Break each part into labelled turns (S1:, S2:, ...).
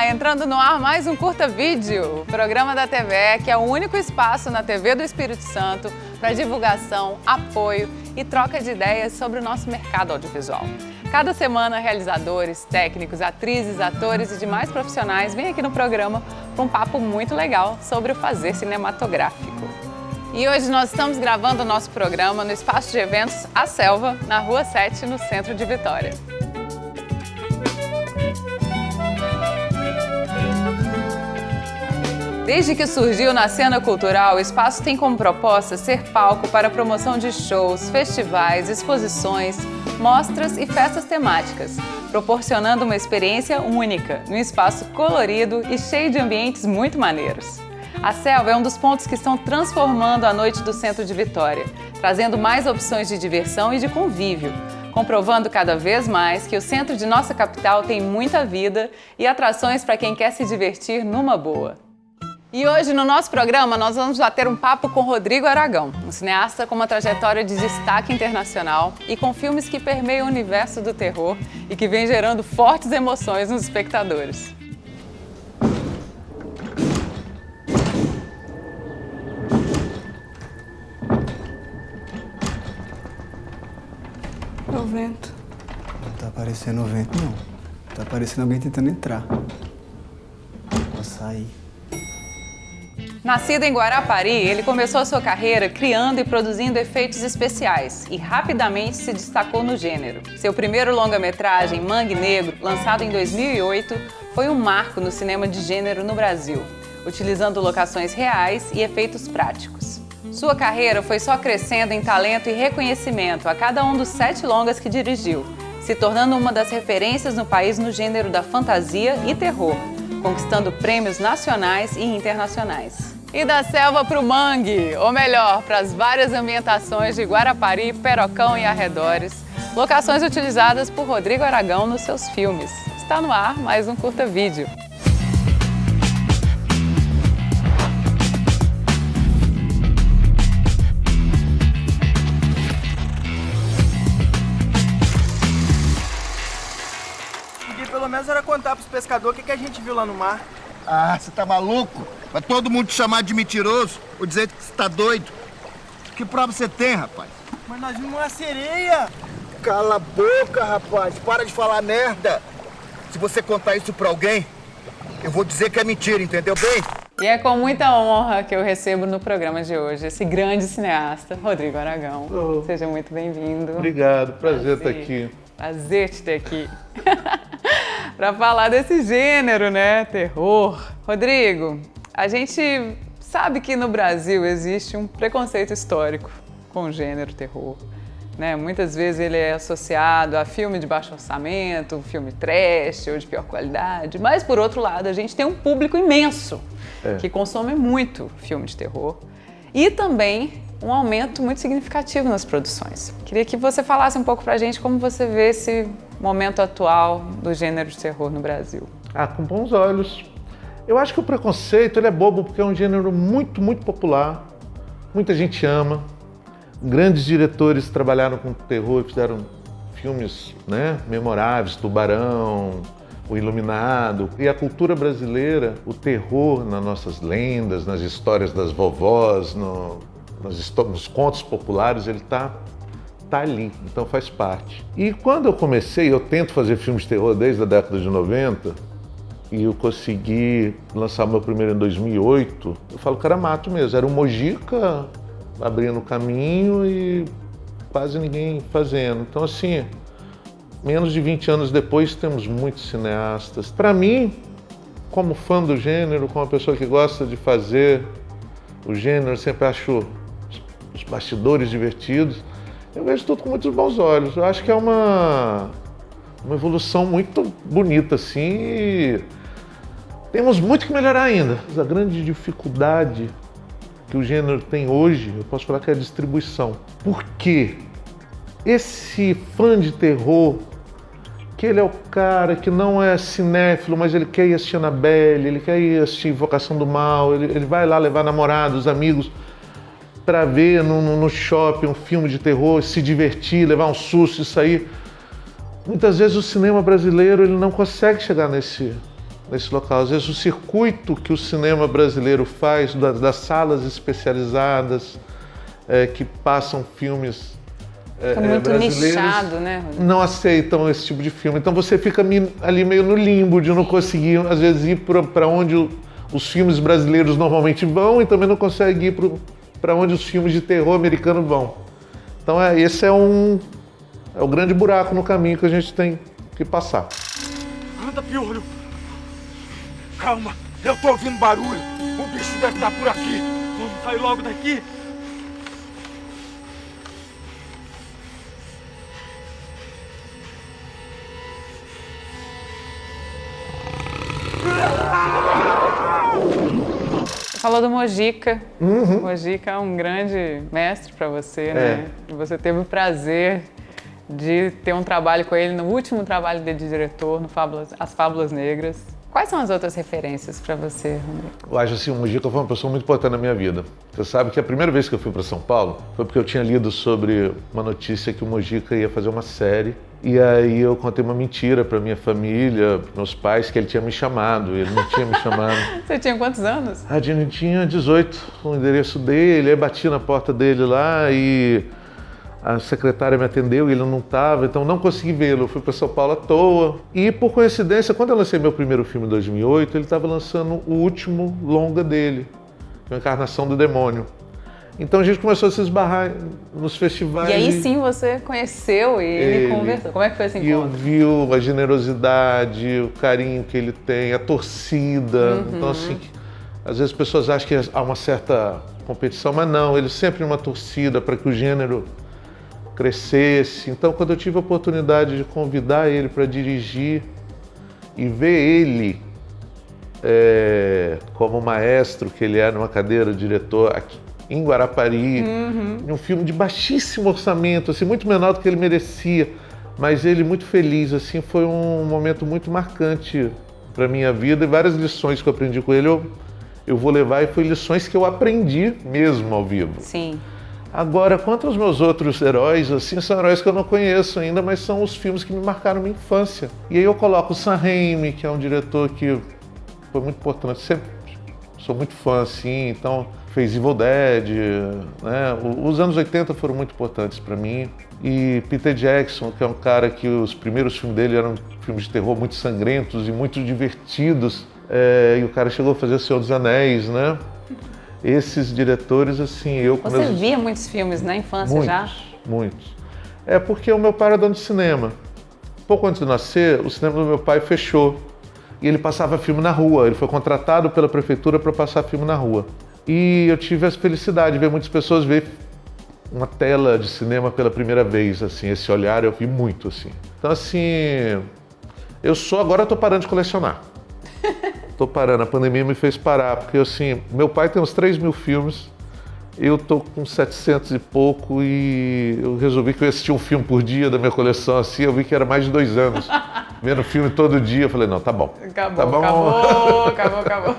S1: entrando no ar mais um Curta Vídeo, programa da TVE, que é o único espaço na TV do Espírito Santo para divulgação, apoio e troca de ideias sobre o nosso mercado audiovisual. Cada semana, realizadores, técnicos, atrizes, atores e demais profissionais vêm aqui no programa para um papo muito legal sobre o fazer cinematográfico. E hoje nós estamos gravando o nosso programa no espaço de eventos A Selva, na Rua 7, no centro de Vitória. Desde que surgiu na cena cultural, o espaço tem como proposta ser palco para a promoção de shows, festivais, exposições, mostras e festas temáticas, proporcionando uma experiência única, num espaço colorido e cheio de ambientes muito maneiros. A Selva é um dos pontos que estão transformando a noite do centro de Vitória, trazendo mais opções de diversão e de convívio, comprovando cada vez mais que o centro de nossa capital tem muita vida e atrações para quem quer se divertir numa boa. E hoje, no nosso programa, nós vamos bater um papo com Rodrigo Aragão, um cineasta com uma trajetória de destaque internacional e com filmes que permeiam o universo do terror e que vem gerando fortes emoções nos espectadores.
S2: É o vento.
S3: Não tá aparecendo o vento, não. Tá aparecendo alguém tentando entrar. Vou sair.
S1: Nascido em Guarapari, ele começou a sua carreira criando e produzindo efeitos especiais e rapidamente se destacou no gênero. Seu primeiro longa-metragem, Mangue Negro, lançado em 2008, foi um marco no cinema de gênero no Brasil, utilizando locações reais e efeitos práticos. Sua carreira foi só crescendo em talento e reconhecimento a cada um dos 7 longas que dirigiu, se tornando uma das referências no país no gênero da fantasia e terror, conquistando prêmios nacionais e internacionais. E da selva para o mangue, ou melhor, para as várias ambientações de Guarapari, Perocão e arredores, locações utilizadas por Rodrigo Aragão nos seus filmes. Está no ar mais um Curta Vídeo.
S4: Pelo menos era contar pros pescadores o que a gente viu lá no mar.
S5: Ah, você tá maluco? Vai todo mundo te chamar de mentiroso ou dizer que você tá doido? Que prova você tem, rapaz?
S4: Mas nós vimos uma sereia.
S5: Cala a boca, rapaz. Para de falar merda. Se você contar isso pra alguém, eu vou dizer que é mentira, entendeu bem?
S1: E é com muita honra que eu recebo no programa de hoje esse grande cineasta, Rodrigo Aragão.
S6: Oh.
S1: Seja muito bem-vindo.
S6: Obrigado, prazer estar aqui.
S1: Prazer te ter aqui. Para falar desse gênero, né? Terror. Rodrigo, a gente sabe que no Brasil existe um preconceito histórico com o gênero terror, né? Muitas vezes ele é associado a filme de baixo orçamento, filme trash ou de pior qualidade, mas por outro lado a gente tem um público imenso que consome muito filme de terror e também um aumento muito significativo nas produções. Queria que você falasse um pouco pra gente como você vê esse momento atual do gênero de terror no Brasil.
S6: Com bons olhos. Eu acho que o preconceito ele é bobo porque é um gênero muito, muito popular. Muita gente ama. Grandes diretores trabalharam com terror e fizeram filmes, né, memoráveis, Tubarão, O Iluminado. E a cultura brasileira, o terror nas nossas lendas, nas histórias das vovós, nos contos populares, ele tá ali, então faz parte. E quando eu comecei, eu tento fazer filmes de terror desde a década de 90, e eu consegui lançar meu primeiro em 2008, eu falo que era mato mesmo, era um Mojica abrindo caminho e quase ninguém fazendo. Então assim, menos de 20 anos depois temos muitos cineastas. Para mim, como fã do gênero, como uma pessoa que gosta de fazer o gênero, eu sempre acho os bastidores divertidos, eu vejo tudo com muitos bons olhos. Eu acho que é uma evolução muito bonita, assim, e temos muito que melhorar ainda. A grande dificuldade que o gênero tem hoje, eu posso falar que é a distribuição. Por quê? Esse fã de terror, que ele é o cara que não é cinéfilo, mas ele quer ir assistir Annabelle, ele quer ir assistir Invocação do Mal, ele vai lá levar namorados, amigos, para ver no shopping um filme de terror, se divertir, levar um susto e sair. Muitas vezes o cinema brasileiro ele não consegue chegar nesse local. Às vezes o circuito que o cinema brasileiro faz, das salas especializadas que passam filmes
S1: muito
S6: brasileiros,
S1: nichado, né, Rodrigo?
S6: não aceitam esse tipo de filme. Então você fica ali meio no limbo de não conseguir, às vezes, ir para onde os filmes brasileiros normalmente vão e também não consegue ir para onde os filmes de terror americano vão. Então esse é o grande buraco no caminho que a gente tem que passar.
S2: Anda, Piolho! Calma, eu tô ouvindo barulho. O bicho deve estar por aqui. Vamos sair logo daqui.
S1: Você falou do Mojica. Mojica é um grande mestre para você, né? E você teve o prazer de ter um trabalho com ele no último trabalho dele de diretor, no As Fábulas Negras. Quais são as outras referências para você, Rodrigo?
S6: Eu acho assim, o Mojica foi uma pessoa muito importante na minha vida. Você sabe que a primeira vez que eu fui para São Paulo foi porque eu tinha lido sobre uma notícia que o Mojica ia fazer uma série. E aí eu contei uma mentira para minha família, para meus pais, que ele tinha me chamado. Ele não tinha me chamado.
S1: Você tinha quantos anos?
S6: A Dini tinha 18, o endereço dele, aí bati na porta dele lá e a secretária me atendeu e ele não estava, então não consegui vê-lo. Eu fui para São Paulo à toa. E por coincidência, quando eu lancei meu primeiro filme em 2008, ele estava lançando o último longa dele, que é a Encarnação do Demônio. Então a gente começou a se esbarrar nos festivais.
S1: E aí sim você conheceu ele e conversou. Como é que foi esse encontro?
S6: E eu vi a generosidade, o carinho que ele tem, a torcida. Então assim, às vezes as pessoas acham que há uma certa competição, mas não, ele sempre uma torcida para que o gênero crescesse. Então quando eu tive a oportunidade de convidar ele para dirigir e ver ele como maestro que ele é numa cadeira de diretor aqui em Guarapari, em um filme de baixíssimo orçamento, assim, muito menor do que ele merecia, mas ele muito feliz, assim, foi um momento muito marcante para minha vida e várias lições que eu aprendi com ele eu vou levar e foi lições que eu aprendi mesmo ao vivo.
S1: Sim.
S6: Agora, quanto aos meus outros heróis, assim, são heróis que eu não conheço ainda, mas são os filmes que me marcaram minha infância. E aí eu coloco o Sam Raimi, que é um diretor que foi muito importante, sempre sou muito fã, assim, então fez Evil Dead, né? Os anos 80 foram muito importantes para mim. E Peter Jackson, que é um cara que os primeiros filmes dele eram filmes de terror muito sangrentos e muito divertidos. E o cara chegou a fazer O Senhor dos Anéis, né? Esses diretores, assim,
S1: Você via muitos filmes na infância
S6: muitos,
S1: já?
S6: Muitos. É porque o meu pai era dono de cinema. Pouco antes de nascer, o cinema do meu pai fechou. E ele passava filme na rua. Ele foi contratado pela prefeitura para passar filme na rua. E eu tive a felicidade de ver muitas pessoas ver uma tela de cinema pela primeira vez, assim, esse olhar eu vi muito, assim. Então, assim, agora eu tô parando de colecionar. Tô parando, a pandemia me fez parar, porque, assim, meu pai tem uns 3.000 filmes, eu tô com 700 e pouco e eu resolvi que eu ia assistir um filme por dia da minha coleção, assim, eu vi que era mais de 2 anos. Vendo filme todo dia, eu falei, não, tá bom.
S1: Acabou,
S6: tá bom.
S1: acabou.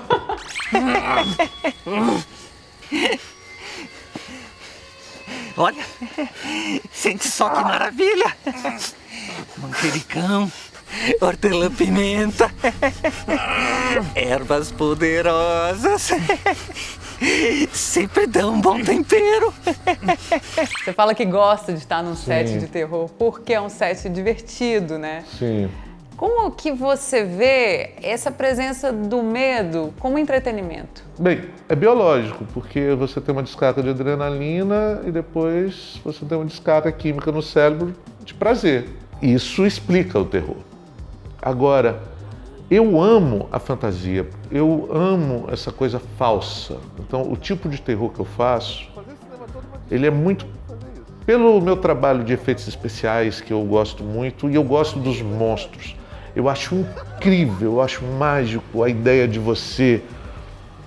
S7: Olha, sente só que maravilha! Manjericão, hortelã-pimenta, ervas poderosas, sempre dão um bom tempero.
S1: Você fala que gosta de estar num set de terror, porque é um set divertido, né?
S6: Sim.
S1: Como que você vê essa presença do medo como entretenimento?
S6: Bem, é biológico, porque você tem uma descarga de adrenalina e depois você tem uma descarga química no cérebro de prazer. Isso explica o terror. Agora, eu amo a fantasia, eu amo essa coisa falsa. Então, o tipo de terror que eu faço, ele é muito... Pelo meu trabalho de efeitos especiais, que eu gosto muito, e eu gosto dos monstros. Eu acho incrível, eu acho mágico a ideia de você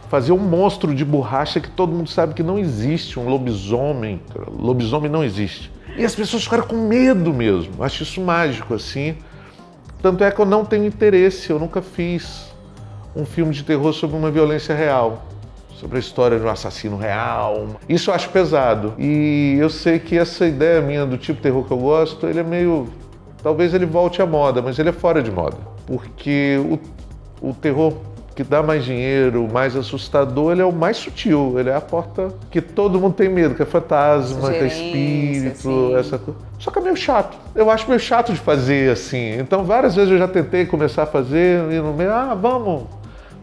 S6: fazer um monstro de borracha que todo mundo sabe que não existe, um lobisomem. Lobisomem não existe. E as pessoas ficaram com medo mesmo. Eu acho isso mágico, assim. Tanto é que eu não tenho interesse, eu nunca fiz um filme de terror sobre uma violência real, sobre a história de um assassino real. Isso eu acho pesado. E eu sei que essa ideia minha do tipo de terror que eu gosto, ele é meio... Talvez ele volte à moda, mas ele é fora de moda. Porque o terror que dá mais dinheiro, o mais assustador, ele é o mais sutil, ele é a porta que todo mundo tem medo, que é fantasma, que é espírito,
S1: sim.
S6: essa coisa. Só que é meio chato. Eu acho meio chato de fazer assim. Então várias vezes eu já tentei começar a fazer e no meio,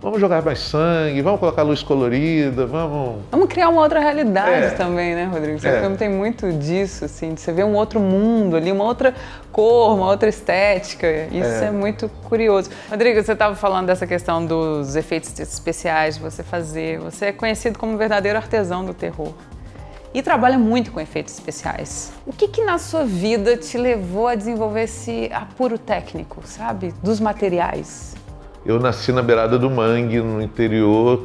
S6: vamos jogar mais sangue, vamos colocar luz colorida, vamos
S1: criar uma outra realidade também, né, Rodrigo? Seu filme tem muito disso, assim, de você ver um outro mundo ali, uma outra cor, uma outra estética. Isso é muito curioso. Rodrigo, você estava falando dessa questão dos efeitos especiais, de você fazer. Você é conhecido como um verdadeiro artesão do terror. E trabalha muito com efeitos especiais. O que na sua vida te levou a desenvolver esse apuro técnico, sabe? Dos materiais?
S6: Eu nasci na beirada do mangue, no interior.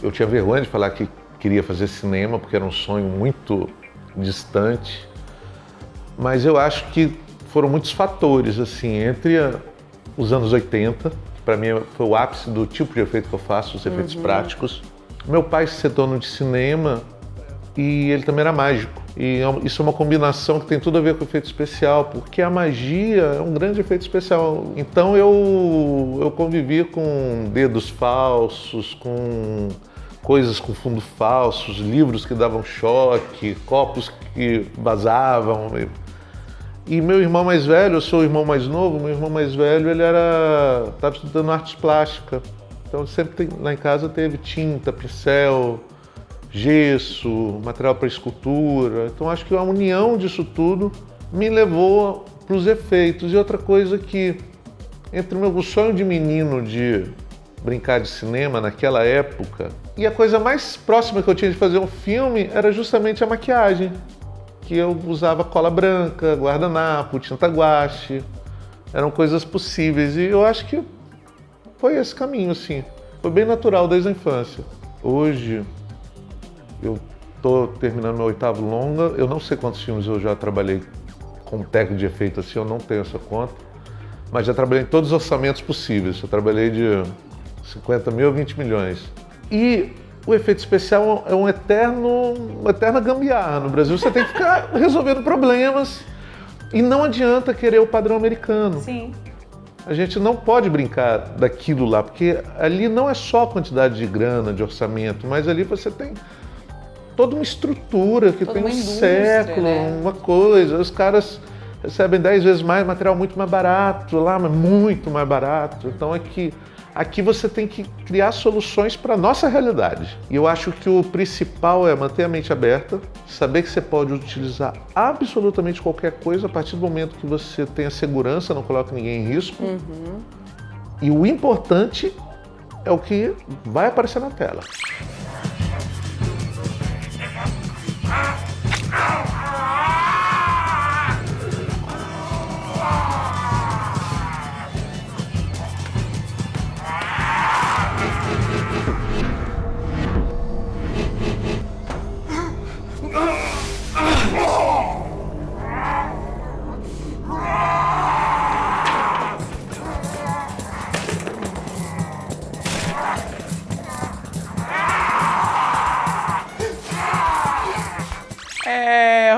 S6: Eu tinha vergonha de falar que queria fazer cinema, porque era um sonho muito distante. Mas eu acho que foram muitos fatores, assim, entre os anos 80, que para mim foi o ápice do tipo de efeito que eu faço, os efeitos práticos. Meu pai se dono de cinema e ele também era mágico. E isso é uma combinação que tem tudo a ver com efeito especial, porque a magia é um grande efeito especial. Então eu convivi com dedos falsos, com coisas com fundo falsos, livros que davam choque, copos que vazavam. E meu irmão mais velho, eu sou o irmão mais novo, meu irmão mais velho, ele estava estudando artes plásticas. Então sempre lá em casa teve tinta, pincel, gesso, material para escultura. Então acho que a união disso tudo me levou para os efeitos. E outra coisa que, entre o meu sonho de menino de brincar de cinema naquela época, e a coisa mais próxima que eu tinha de fazer um filme era justamente a maquiagem, que eu usava cola branca, guardanapo, tinta guache, eram coisas possíveis. E eu acho que foi esse caminho, assim. Foi bem natural desde a infância. Hoje eu estou terminando meu 8º longa, eu não sei quantos filmes eu já trabalhei com técnico de efeito assim, eu não tenho essa conta, mas já trabalhei em todos os orçamentos possíveis, eu trabalhei de 50 mil a 20 milhões. E o efeito especial é uma eterna gambiarra. No Brasil você tem que ficar resolvendo problemas e não adianta querer o padrão americano.
S1: Sim.
S6: A gente não pode brincar daquilo lá, porque ali não é só a quantidade de grana, de orçamento, mas ali você tem toda uma estrutura que tem um século, né? Uma coisa. Os caras recebem 10 vezes mais, material muito mais barato lá, mas muito mais barato. Então aqui você tem que criar soluções para a nossa realidade. E eu acho que o principal é manter a mente aberta, saber que você pode utilizar absolutamente qualquer coisa a partir do momento que você tenha segurança, não coloque ninguém em risco. E o importante é o que vai aparecer na tela.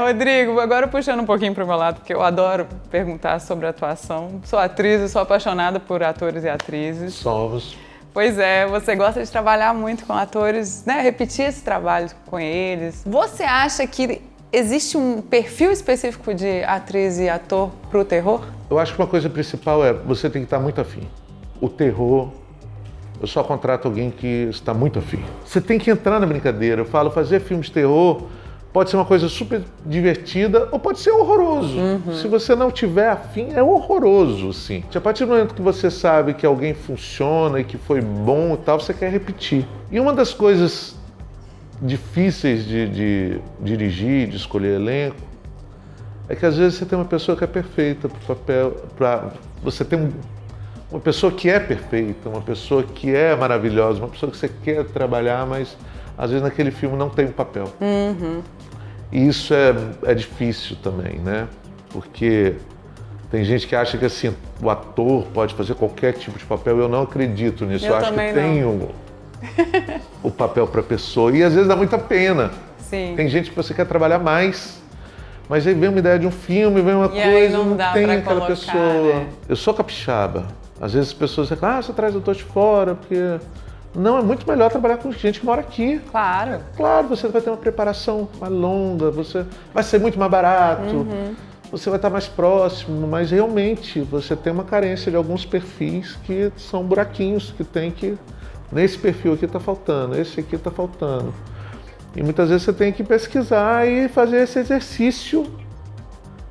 S1: Rodrigo, agora puxando um pouquinho para o meu lado, porque eu adoro perguntar sobre atuação. Sou atriz e sou apaixonada por atores e atrizes.
S6: Somos.
S1: Pois é, você gosta de trabalhar muito com atores, né? Repetir esse trabalho com eles. Você acha que existe um perfil específico de atriz e ator para o terror?
S6: Eu acho que uma coisa principal é você tem que estar muito afim. O terror, eu só contrato alguém que está muito afim. Você tem que entrar na brincadeira. Eu falo, fazer filme de terror pode ser uma coisa super divertida ou pode ser horroroso. Se você não tiver afim, é horroroso, sim. A partir do momento que você sabe que alguém funciona e que foi bom e tal, você quer repetir. E uma das coisas difíceis de dirigir, de escolher elenco, é que às vezes você tem uma pessoa que é perfeita para o papel, você tem uma pessoa que é perfeita, uma pessoa que é maravilhosa, uma pessoa que você quer trabalhar, mas às vezes naquele filme não tem um papel. E isso é difícil também, né? Porque tem gente que acha que assim, o ator pode fazer qualquer tipo de papel. Eu não acredito nisso. Eu acho que tem o papel para a pessoa. E às vezes dá muita pena.
S1: Sim.
S6: Tem gente que você quer trabalhar mais, mas aí vem uma ideia de um filme, vem uma coisa,
S1: aí não dá
S6: tem
S1: pra
S6: aquela
S1: colocar,
S6: pessoa.
S1: né?
S6: Eu sou capixaba. Às vezes as pessoas reclamam, você traz atores de fora, porque... Não, é muito melhor trabalhar com gente que mora aqui.
S1: Claro.
S6: Claro, você vai ter uma preparação mais longa, vai ser muito mais barato, você vai estar mais próximo, mas realmente você tem uma carência de alguns perfis que são buraquinhos que tem que... Nesse perfil aqui está faltando, esse aqui está faltando. E muitas vezes você tem que pesquisar e fazer esse exercício,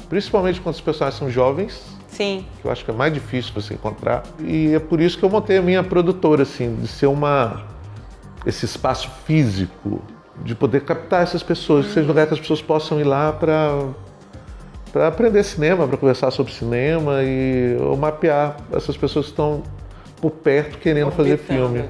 S6: principalmente quando os personagens são jovens.
S1: Sim.
S6: Que eu acho que é mais difícil você encontrar. E é por isso que eu montei a minha produtora, assim, de ser esse espaço físico, de poder captar essas pessoas, que seja um lugar que as pessoas possam ir lá para aprender cinema, para conversar sobre cinema e ou mapear essas pessoas que estão por perto querendo fazer filme.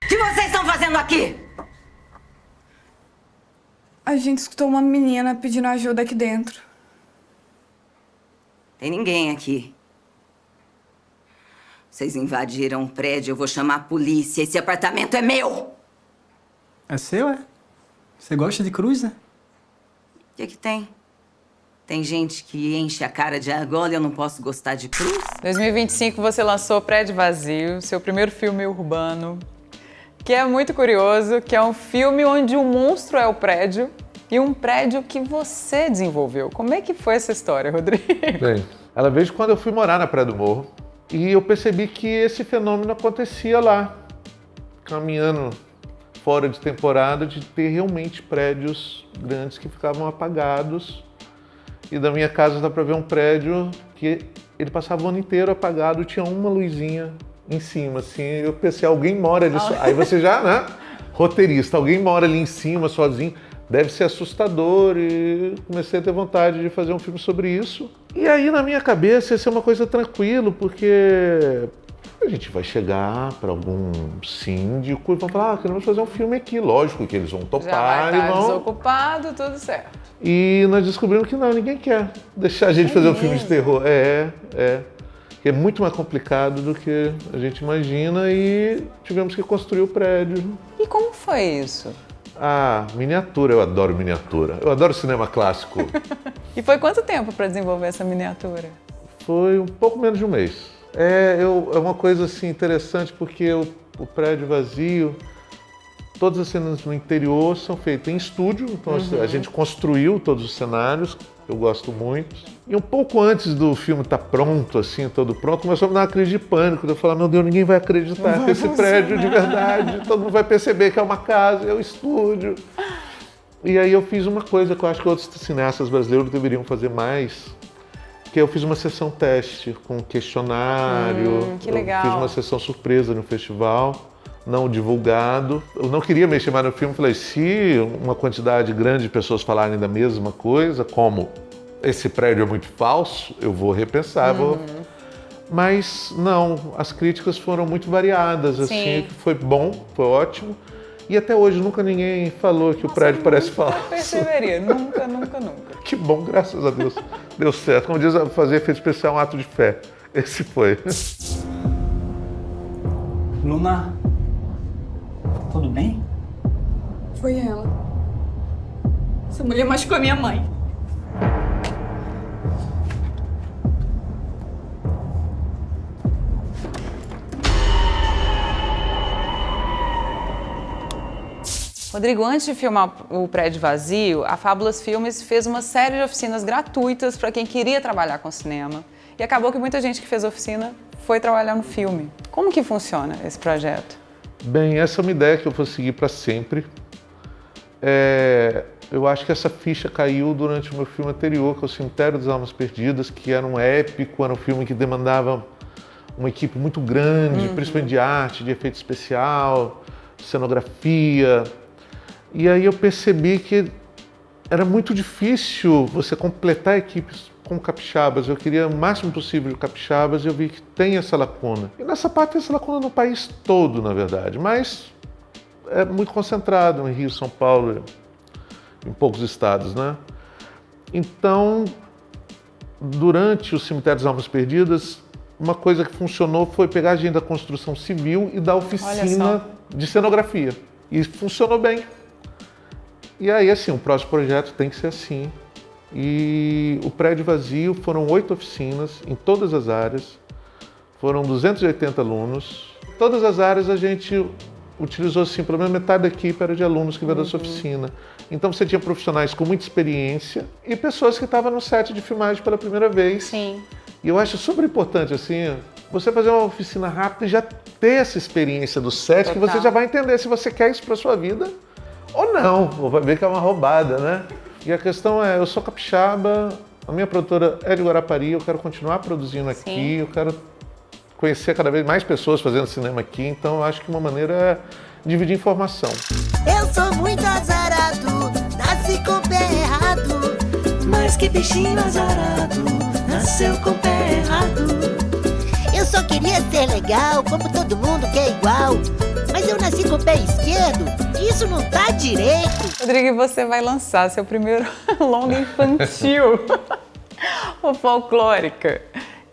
S8: O que vocês estão fazendo aqui?
S9: A gente escutou uma menina pedindo ajuda aqui dentro.
S8: Tem ninguém aqui. Vocês invadiram o prédio, eu vou chamar a polícia. Esse apartamento é meu!
S3: É seu, é? Você gosta de cruz, né?
S8: O que tem? Tem gente que enche a cara de argola e eu não posso gostar de cruz?
S1: 2025 você lançou Prédio Vazio, seu primeiro filme urbano, que é muito curioso, que é um filme onde o monstro é o prédio e um prédio que você desenvolveu. Como é que foi essa história, Rodrigo?
S6: Bem, ela veio quando eu fui morar na Praia do Morro e eu percebi que esse fenômeno acontecia lá, caminhando fora de temporada, de ter realmente prédios grandes que ficavam apagados. E da minha casa dá para ver um prédio que ele passava o ano inteiro apagado, tinha uma luzinha em cima, assim. Eu pensei, alguém mora ali. Aí você já, né? Roteirista, alguém mora ali em cima, sozinho. Deve ser assustador. E comecei a ter vontade de fazer um filme sobre isso. E aí, na minha cabeça, ia ser uma coisa tranquila, porque a gente vai chegar para algum síndico e vão falar, queremos fazer um filme aqui. Lógico que eles vão topar.
S1: Já vai estar
S6: e vão...
S1: desocupado, tudo certo.
S6: E nós descobrimos que não, ninguém quer deixar a gente fazer um filme de terror. Que é muito mais complicado do que a gente imagina e tivemos que construir o prédio.
S1: E como foi isso?
S6: Ah, miniatura, eu adoro miniatura. Eu adoro cinema clássico.
S1: E foi quanto tempo para desenvolver essa miniatura?
S6: Foi um pouco menos de um mês. É uma coisa assim interessante porque o Prédio Vazio, todas as cenas no interior são feitas em estúdio, então a gente construiu todos os cenários, eu gosto muito. E um pouco antes do filme estar pronto, assim, todo pronto, começou a me dar uma crise de pânico. Eu falei, meu Deus, ninguém vai acreditar que esse prédio de verdade, todo mundo vai perceber que é uma casa, é um estúdio. E aí eu fiz uma coisa que eu acho que outros cineastas brasileiros deveriam fazer mais, que eu fiz uma sessão teste com questionário.
S1: Que legal.
S6: Eu fiz uma sessão surpresa no festival, não divulgado. Eu não queria mexer mais no filme, falei, se uma quantidade grande de pessoas falarem da mesma coisa, como esse prédio é muito falso, eu vou repensar. Mas não, as críticas foram muito variadas, assim, foi bom, foi ótimo. E até hoje nunca ninguém falou que o prédio parece falso.
S1: Perceberia, nunca.
S6: Que bom, graças a Deus. Deu certo. Como diz, fazer efeito especial é um ato de fé. Esse foi.
S10: Luna, tudo bem?
S9: Foi ela. Essa mulher machucou a minha mãe.
S1: Rodrigo, antes de filmar o Prédio Vazio, a Fábulas Filmes fez uma série de oficinas gratuitas para quem queria trabalhar com cinema. E acabou que muita gente que fez oficina foi trabalhar no filme. Como que funciona esse projeto?
S6: Bem, essa é uma ideia que eu vou seguir para sempre. Eu acho que essa ficha caiu durante o meu filme anterior, que é o Cemitério das Almas Perdidas, que era um épico, era um filme que demandava uma equipe muito grande, principalmente de arte, de efeito especial, cenografia. E aí eu percebi que era muito difícil você completar equipes com capixabas. Eu queria o máximo possível de capixabas e eu vi que tem essa lacuna. E nessa parte tem essa lacuna no país todo, na verdade, mas é muito concentrado em Rio, São Paulo, em poucos estados, né? Então, durante o Cemitério das Almas Perdidas, uma coisa que funcionou foi pegar a gente da construção civil e da oficina de cenografia. E funcionou bem. E aí, assim, o próximo projeto tem que ser assim. E o prédio vazio foram 8 oficinas em todas as áreas. Foram 280 alunos. Em todas as áreas a gente utilizou, assim, pelo menos metade da equipe era de alunos que veio dessa oficina. Então você tinha profissionais com muita experiência e pessoas que estavam no set de filmagem pela primeira vez.
S1: Sim.
S6: E eu acho super importante, assim, você fazer uma oficina rápida e já ter essa experiência do set, que você já vai entender se você quer isso para sua vida ou não, ou vai ver que é uma roubada, né? E a questão é, eu sou capixaba, a minha produtora é de Guarapari, eu quero continuar produzindo aqui, eu quero conhecer cada vez mais pessoas fazendo cinema aqui, então eu acho que uma maneira é dividir informação.
S11: Eu sou muito azarado, nasci com o pé errado, mas que bichinho azarado, nasceu com o pé errado. Eu só queria ser legal, como todo mundo que é igual, mas eu nasci com o pé esquerdo, e isso não tá direito.
S1: Rodrigo, você vai lançar seu primeiro longa infantil, o Folclórica,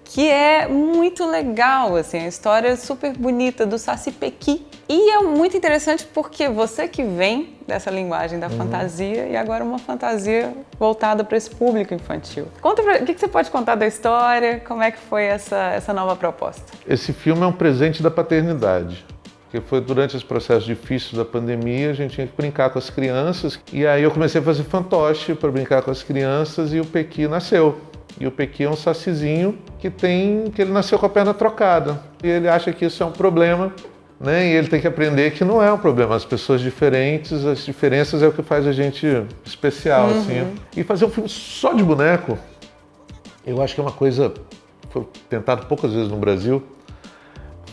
S1: que é muito legal, assim, a história é super bonita do Saci Pequi. E é muito interessante porque você que vem dessa linguagem da fantasia e agora uma fantasia voltada para esse público infantil. Conta o que você pode contar da história, como é que foi essa nova proposta?
S6: Esse filme é um presente da paternidade, porque foi durante esse processo difícil da pandemia, a gente tinha que brincar com as crianças, e aí eu comecei a fazer fantoche para brincar com as crianças e o Pequi nasceu. E o Pequi é um sacizinho que ele nasceu com a perna trocada. E ele acha que isso é um problema, né? E ele tem que aprender que não é um problema. As pessoas diferentes, as diferenças é o que faz a gente especial, assim. E fazer um filme só de boneco, eu acho que é uma coisa que foi tentado poucas vezes no Brasil,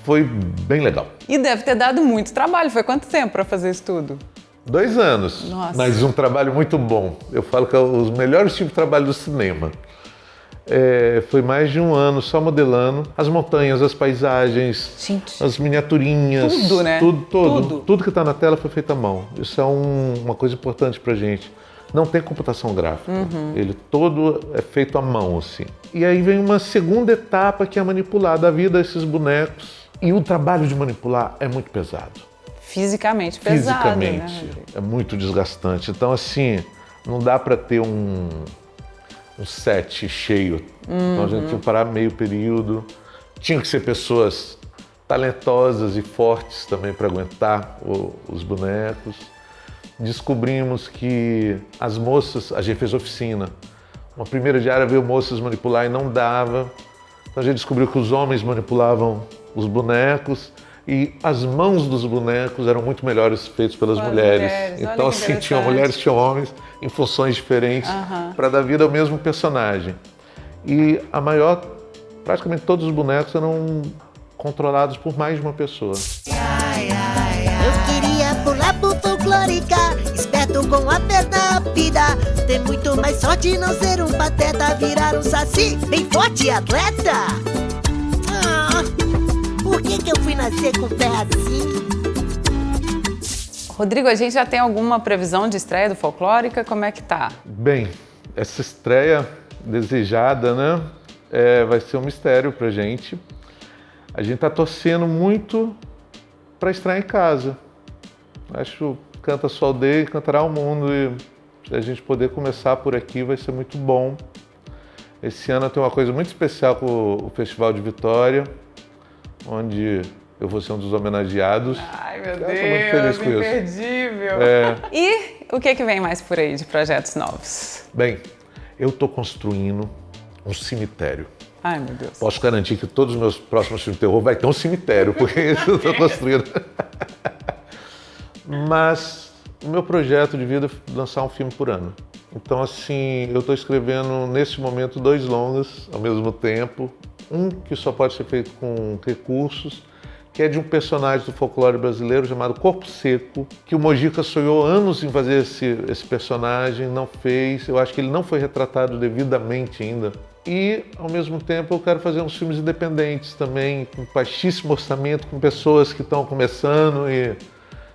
S6: foi bem legal.
S1: E deve ter dado muito trabalho. Foi quanto tempo para fazer isso tudo?
S6: 2 anos, mas um trabalho muito bom. Eu falo que é os melhores tipos de trabalho do cinema. Foi mais de 1 ano só modelando as montanhas, as paisagens, as miniaturinhas.
S1: Tudo, né?
S6: Tudo que está na tela foi feito à mão. Isso é uma coisa importante pra gente. Não tem computação gráfica. Ele todo é feito à mão, assim. E aí vem uma segunda etapa que é manipular da vida esses bonecos. E o trabalho de manipular é muito pesado.
S1: Fisicamente pesado,
S6: Fisicamente,
S1: né?
S6: é muito desgastante. Então, assim, não dá para ter um set cheio. Então a gente tinha que parar meio período. Tinha que ser pessoas talentosas e fortes também para aguentar os bonecos. Descobrimos que as moças, a gente fez oficina. Uma primeira diária veio moças manipular e não dava. Então a gente descobriu que os homens manipulavam os bonecos e as mãos dos bonecos eram muito melhores feitos pelas mulheres. Então assim, tinham mulheres, tinham homens em funções diferentes para dar vida ao mesmo personagem. E praticamente todos os bonecos eram controlados por mais de uma pessoa.
S11: Eu queria pular pro Folclórica, esperto com a perna rápida, ter muito mais sorte não ser um pateta, virar um saci bem forte e atleta. Por que eu fui nascer com o pé assim?
S1: Rodrigo, a gente já tem alguma previsão de estreia do Folclórica? Como é que tá?
S6: Bem, essa estreia desejada, né, vai ser um mistério pra gente. A gente tá torcendo muito para estrear em casa. Acho que Canta Sua Aldeia e Cantará o Mundo, e se a gente poder começar por aqui vai ser muito bom. Esse ano tem uma coisa muito especial com o Festival de Vitória, onde eu vou ser um dos homenageados.
S1: Ai, meu
S6: Deus, estou muito feliz com
S1: imperdível. E o que vem mais por aí de projetos novos?
S6: Bem, eu estou construindo um cemitério.
S1: Ai, meu Deus.
S6: Posso garantir que todos os meus próximos filmes de terror vai ter um cemitério, porque isso eu estou construindo. Mas o meu projeto de vida é lançar um filme por ano. Então, assim, eu estou escrevendo, nesse momento, 2 longas ao mesmo tempo. Um que só pode ser feito com recursos que é de um personagem do folclore brasileiro chamado Corpo Seco, que o Mojica sonhou anos em fazer esse personagem, não fez. Eu acho que ele não foi retratado devidamente ainda. E, ao mesmo tempo, eu quero fazer uns filmes independentes também, com baixíssimo orçamento, com pessoas que estão começando.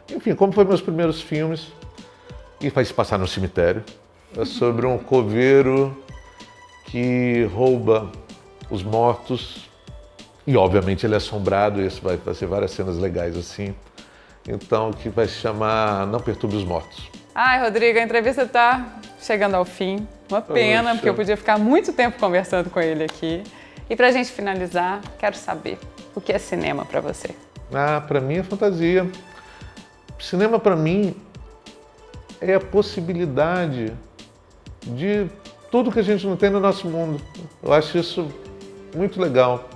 S6: Enfim, como foram meus primeiros filmes, e vai se passar no cemitério. É sobre um coveiro que rouba os mortos. E, obviamente, ele é assombrado, e isso vai ser várias cenas legais assim. Então, que vai se chamar Não Perturbe os Mortos.
S1: Ai, Rodrigo, a entrevista tá chegando ao fim. Uma pena, porque eu podia ficar muito tempo conversando com ele aqui. E pra gente finalizar, quero saber, o que é cinema pra você?
S6: Pra mim é fantasia. Cinema, pra mim, é a possibilidade de tudo que a gente não tem no nosso mundo. Eu acho isso muito legal.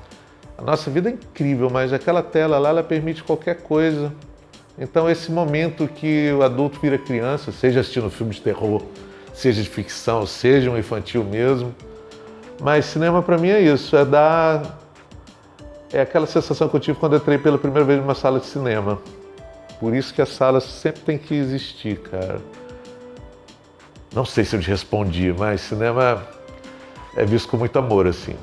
S6: A nossa vida é incrível, mas aquela tela lá, ela permite qualquer coisa. Então esse momento que o adulto vira criança, seja assistindo um filme de terror, seja de ficção, seja um infantil mesmo. Mas cinema para mim é isso, é aquela sensação que eu tive quando eu entrei pela primeira vez numa sala de cinema. Por isso que as salas sempre tem que existir, cara. Não sei se eu te respondi, mas cinema é visto com muito amor, assim.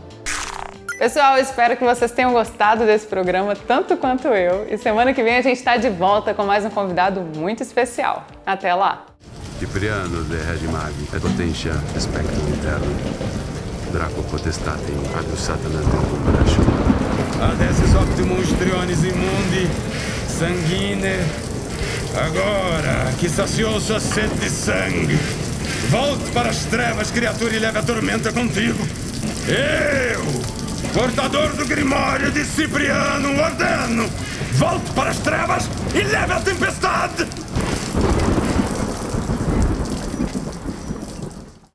S1: Pessoal, eu espero que vocês tenham gostado desse programa tanto quanto eu. E semana que vem a gente está de volta com mais um convidado muito especial. Até lá!
S12: Cipriano de Regi Magi e Potentia Spectrum Interno. Draco Potestatem ad Satanatem Compassion.
S2: Adesses optimus triones imundi, sanguine. Agora que saciou sua sede de sangue, volte para as trevas, criatura, e leve a tormenta contigo. Eu, portador do Grimório de Cipriano, ordeno, volte para as trevas e leve a tempestade!